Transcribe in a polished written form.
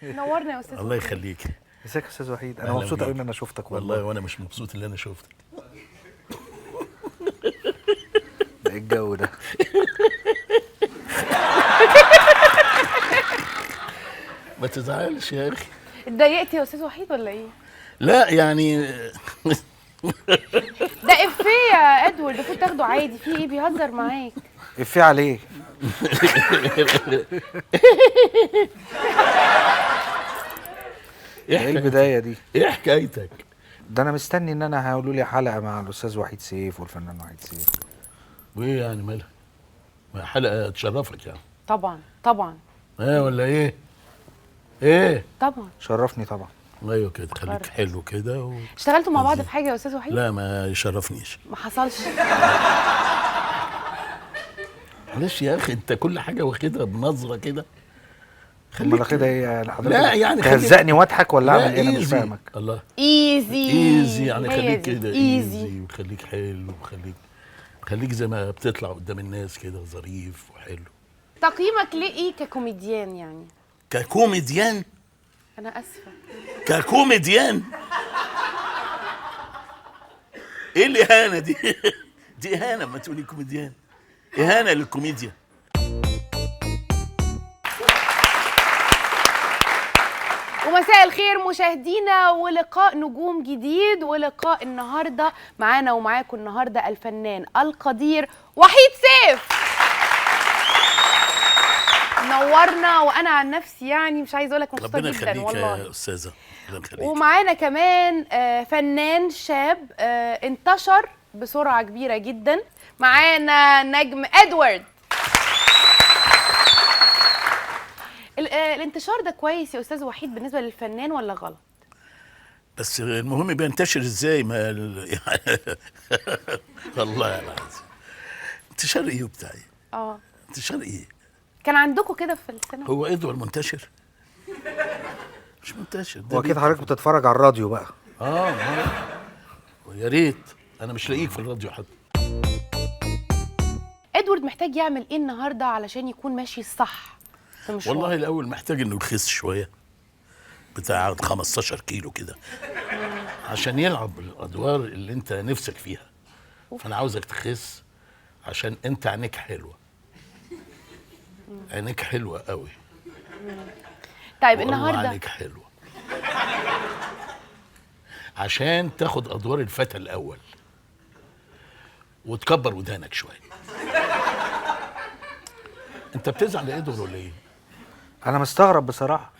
نورنا يا استاذ. الله يخليك. ازيك يا استاذ وحيد؟ انا مبسوط قوي ان انا شفتك والله وانا مش مبسوط ان انا شفتك. ده ايه الجو ده؟ ما تزعلش يا اخي. اتضايقت يا استاذ وحيد ولا ايه؟ لا يعني ده افيه يا ادوارد، المفروض تاخده عادي. في ايه؟ بيهزر معاك. افيه عليه. ايه البدايه دي؟ ايه حكايتك؟ ده انا مستني ان انا هيقولوا لي حلقه مع الاستاذ وحيد سيف والفنان وحيد سيف. وايه يعني مالها؟ ما حلقه تشرفك يعني. طبعا طبعا. ايه ولا ايه؟ ايه؟ طبعا شرفني طبعا. ايوه كده، خليك حلو كده اشتغلتوا مع بعض في حاجه يا استاذ وحيد؟ لا ما يشرفنيش. ما حصلش. معلش يا اخي، انت كل حاجه واخدها بنظره كده. امال واخدها ايه لحضرتك؟ لا يعني تهزقني واضحك ولا اعمل ايه؟ انا مش ايزي. فاهمك. الله ايزي ايزي يعني، هي خليك دي. كده ايزي وخليك حلو خليك زي ما بتطلع قدام الناس كده، ظريف وحلو. تقييمك ليه ايه ككوميديان يعني؟ ككوميديان؟ انا اسفه. ككوميديان؟ ايه الاهانه دي؟ دي اهانه ما تقولي كوميديان، اهانه للكوميديا. ومساء الخير مشاهدينا، ولقاء نجوم جديد، ولقاء النهارده معانا ومعاكم النهارده الفنان القدير وحيد سيف. نورنا، وانا عن نفسي يعني مش عايزه اقول لك مبسوطه ربنا جدا يخليك والله يا استاذه، ربنا يخليك. ومعانا كمان فنان شاب انتشر بسرعه كبيره جدا، معانا نجم ادوارد. الانتشار ده كويس يا استاذ وحيد بالنسبه للفنان ولا غلط؟ بس المهم بينتشر ازاي؟ ما والله العظيم انتشار ايه وبتاع ايه؟ انتشار ايه؟ كان عندكم كده في السينما؟ هو ادوارد منتشر؟ مش منتشر. هو اكيد حضرتك بتتفرج على الراديو بقى. ويا ريت، انا مش لاقيك في الراديو حتى. ادوارد محتاج يعمل ايه النهارده علشان يكون ماشي صح في مشوار؟ والله الاول محتاج انه يخس شويه، بتاع 15 كيلو كده، عشان يلعب الادوار اللي انت نفسك فيها. فانا عاوزك تخس عشان انت عينيك حلوه. عينيك حلوه قوي. طيب النهارده عينيك حلوه عشان تاخد ادوار الفتى الاول وتكبر ودانك شويه. انت بتزعل يا ادوار ولا ايه؟ انا مستغرب بصراحه.